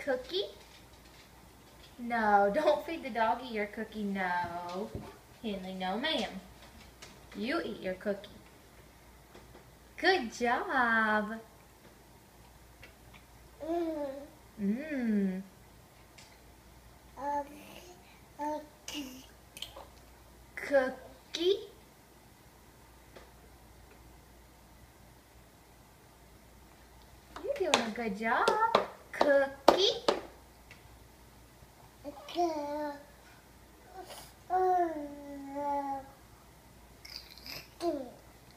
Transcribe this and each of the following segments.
cookie? No, don't feed the doggy your cookie. No. Henley, no ma'am. You eat your cookie. Good job. Mmm. Cookie? You're doing a good job. Cookie?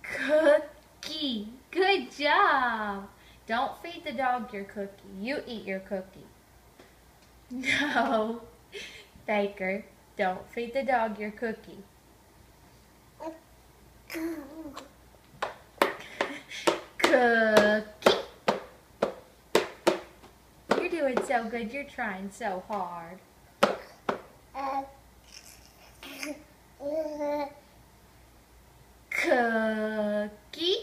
Cookie. Good job. Don't feed the dog your cookie. You eat your cookie. No. Baker, don't feed the dog your cookie. Cookie. You're doing so good. You're trying so hard. Cookie.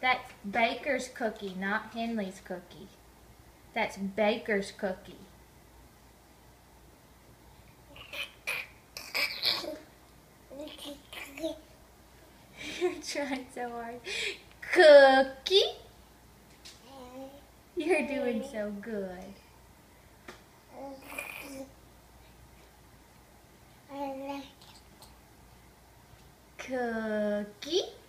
That's Baker's cookie, not Henley's cookie. That's Baker's cookie. You're trying so hard. Cookie. You're doing so good. Cookie.